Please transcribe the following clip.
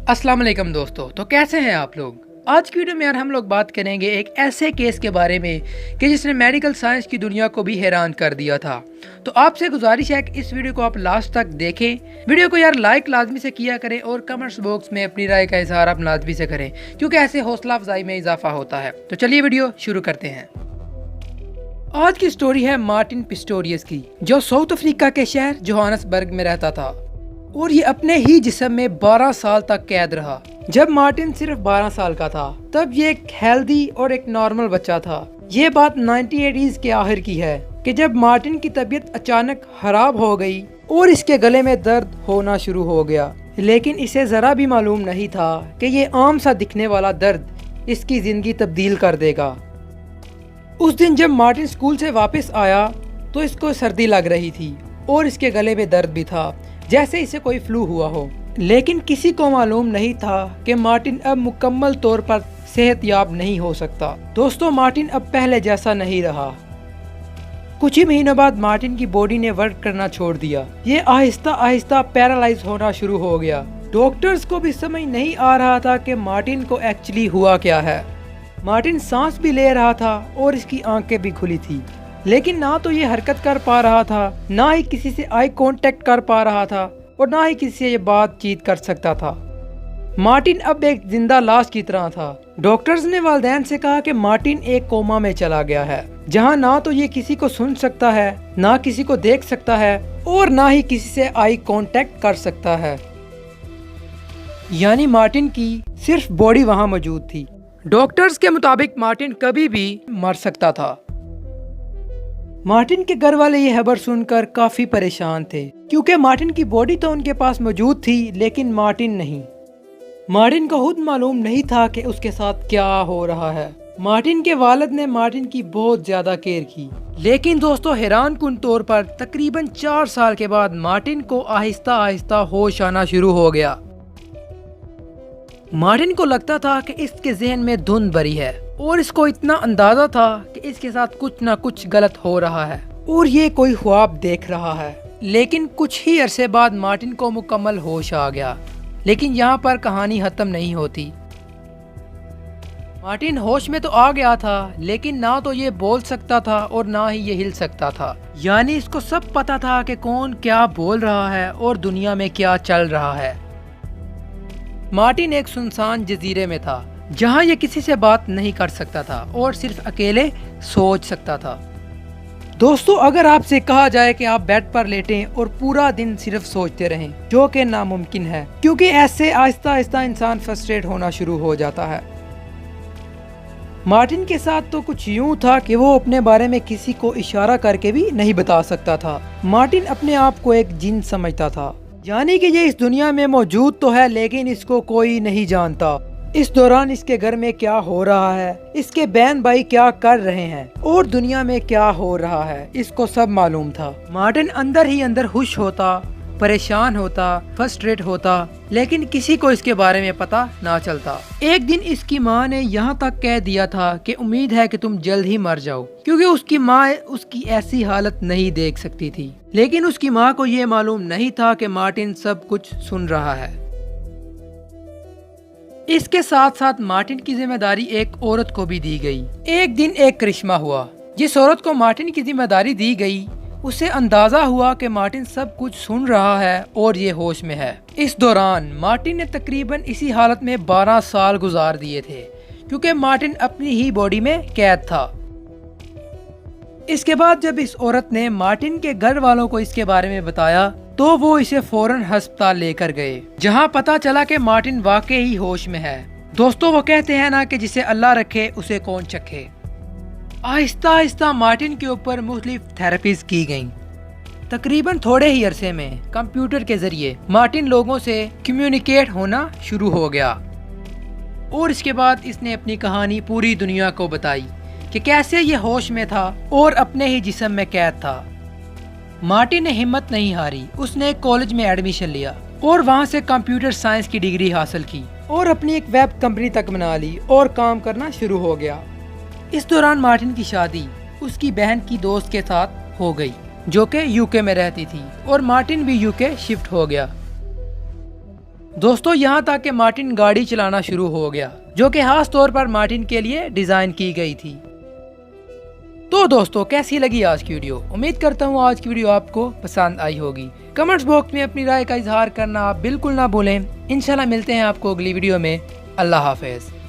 अस्सलाम वालेकुम दोस्तों। तो कैसे हैं आप लोग। आज की वीडियो में यार हम लोग बात करेंगे एक ऐसे केस के बारे में कि जिसने मेडिकल साइंस की दुनिया को भी हैरान कर दिया था। तो आपसे गुजारिश है कि इस वीडियो को आप लास्ट तक देखें। वीडियो को यार लाइक लाजमी से किया करें और कमेंट्स बॉक्स में अपनी राय का इजहार आप लाजमी से करें, क्योंकि ऐसे हौसला अफजाई में इजाफा होता है। तो चलिए वीडियो शुरू करते हैं। आज की स्टोरी है मार्टिन पिस्टोरियस की, जो साउथ अफ्रीका के शहर जोहान्सबर्ग में रहता था और ये अपने ही जिस्म में 12 साल तक कैद रहा। जब मार्टिन सिर्फ 12 साल का था तब ये एक हेल्दी और एक नॉर्मल बच्चा था। ये बात 1980s के आखिर की है कि जब मार्टिन की तबीयत अचानक खराब हो गई और इसके गले में दर्द होना शुरू हो गया, लेकिन इसे जरा भी मालूम नहीं था कि ये आम सा दिखने वाला दर्द इसकी जिंदगी तब्दील कर देगा। उस दिन जब मार्टिन स्कूल से वापस आया तो इसको सर्दी लग रही थी और इसके गले में दर्द भी था, जैसे इसे कोई फ्लू हुआ हो। लेकिन किसी को मालूम नहीं था कि मार्टिन अब मुकम्मल तौर पर सेहतयाब नहीं हो सकता। दोस्तों, मार्टिन अब पहले जैसा नहीं रहा। कुछ ही महीनों बाद मार्टिन की बॉडी ने वर्क करना छोड़ दिया। ये आहिस्ता आहिस्ता पैरालाइज होना शुरू हो गया। डॉक्टर्स को भी समझ नहीं आ रहा था कि मार्टिन को एक्चुअली हुआ क्या है। मार्टिन सांस भी ले रहा था और इसकी आंखें भी खुली थी, लेकिन ना तो ये हरकत कर पा रहा था, ना ही किसी से आई कांटेक्ट कर पा रहा था और ना ही किसी से ये बातचीत कर सकता था। मार्टिन अब एक जिंदा लाश की तरह था। डॉक्टर्स ने वालिदैन से कहा कि मार्टिन एक कोमा में चला गया है, जहां ना तो ये किसी को सुन सकता है, ना किसी को देख सकता है और ना ही किसी से आई कांटेक्ट कर सकता है। यानी मार्टिन की सिर्फ बॉडी वहां मौजूद थी। डॉक्टर्स के मुताबिक मार्टिन कभी भी मर सकता था। मार्टिन के घर वाले ये खबर सुनकर काफी परेशान थे, क्योंकि मार्टिन की बॉडी तो उनके पास मौजूद थी लेकिन मार्टिन नहीं। मार्टिन को खुद मालूम नहीं था कि उसके साथ क्या हो रहा है। मार्टिन के वालिद ने मार्टिन की बहुत ज्यादा केयर की, लेकिन दोस्तों हैरान कुन तौर पर तकरीबन 4 साल के बाद मार्टिन को आहिस्ता आहिस्ता होश आना शुरू हो गया। मार्टिन को लगता था कि इसके जहन में धुंध भरी है और इसको इतना अंदाजा था कि इसके साथ कुछ ना कुछ गलत हो रहा है और ये कोई ख्वाब देख रहा है। लेकिन कुछ ही अरसे बाद मार्टिन को मुकम्मल होश आ गया। लेकिन यहाँ पर कहानी खत्म नहीं होती। मार्टिन होश में तो आ गया था, लेकिन ना तो ये बोल सकता था और ना ही ये हिल सकता था। यानी इसको सब पता था कि कौन क्या बोल रहा है और दुनिया में क्या चल रहा है। मार्टिन एक सुनसान जजीरे में था, जहां ये किसी से बात नहीं कर सकता था और सिर्फ अकेले सोच सकता था। दोस्तों, अगर आपसे कहा जाए कि आप बेड पर लेटें और पूरा दिन सिर्फ सोचते रहें, जो कि नामुमकिन है, क्योंकि ऐसे आहिस्ता आहिस्ता इंसान फ्रस्ट्रेट होना शुरू हो जाता है। मार्टिन के साथ तो कुछ यूं था कि वो अपने बारे में किसी को इशारा करके भी नहीं बता सकता था। मार्टिन अपने आप को एक जिन समझता था, यानी कि ये इस दुनिया में मौजूद तो है लेकिन इसको कोई नहीं जानता। इस दौरान इसके घर में क्या हो रहा है, इसके बहन भाई क्या कर रहे हैं और दुनिया में क्या हो रहा है, इसको सब मालूम था। मार्टिन अंदर ही अंदर खुश होता, परेशान होता, फ्रस्ट्रेट होता, लेकिन किसी को इसके बारे में पता ना चलता। एक दिन इसकी माँ ने यहाँ तक कह दिया था कि उम्मीद है कि तुम जल्द ही मर जाओ, क्योंकि उसकी माँ उसकी ऐसी हालत नहीं देख सकती थी। लेकिन उसकी माँ को ये मालूम नहीं था कि मार्टिन सब कुछ सुन रहा है। इसके साथ साथ मार्टिन की जिम्मेदारी एक औरत को भी दी गई। एक दिन एक करिश्मा हुआ। जिस औरत को मार्टिन की जिम्मेदारी दी गई उसे अंदाजा हुआ कि मार्टिन सब कुछ सुन रहा है और ये होश में है। इस दौरान मार्टिन ने तकरीबन इसी हालत में 12 साल गुजार दिए थे, क्योंकि मार्टिन अपनी ही बॉडी में कैद था। इसके बाद जब इस औरत ने मार्टिन के घर वालों को इसके बारे में बताया तो वो इसे फौरन अस्पताल लेकर गए, जहां पता चला कि मार्टिन वाकई ही होश में है। दोस्तों, वो कहते हैं ना कि जिसे अल्लाह रखे उसे कौन चखे। आहिस्ता आहिस्ता मार्टिन के ऊपर मुख्तलिफ थेरेपीज की गईं। तकरीबन थोड़े ही अरसे में कंप्यूटर के जरिए मार्टिन लोगों से कम्युनिकेट होना शुरू हो गया और इसके बाद इसने अपनी कहानी पूरी दुनिया को बताई कि कैसे ये होश में था और अपने ही जिस्म में कैद था। मार्टिन ने हिम्मत नहीं हारी। उसने एक कॉलेज में एडमिशन लिया और वहाँ से कंप्यूटर साइंस की डिग्री हासिल की और अपनी एक वेब कंपनी तक बना ली और काम करना शुरू हो गया। इस दौरान मार्टिन की शादी उसकी बहन की दोस्त के साथ हो गई, जो कि यूके में रहती थी, और मार्टिन भी यूके शिफ्ट हो गया। دوستو یہاں تک کہ مارٹن گاڑی چلانا شروع ہو گیا جو کہ خاص طور پر مارٹن کے لیے ڈیزائن کی گئی تھی۔ تو دوستو کیسی لگی آج کی ویڈیو؟ امید کرتا ہوں آج کی ویڈیو آپ کو پسند آئی ہوگی۔ کمنٹس باکس میں اپنی رائے کا اظہار کرنا آپ بالکل نہ بھولیں۔ انشاءاللہ ملتے ہیں آپ کو اگلی ویڈیو میں۔ اللہ حافظ۔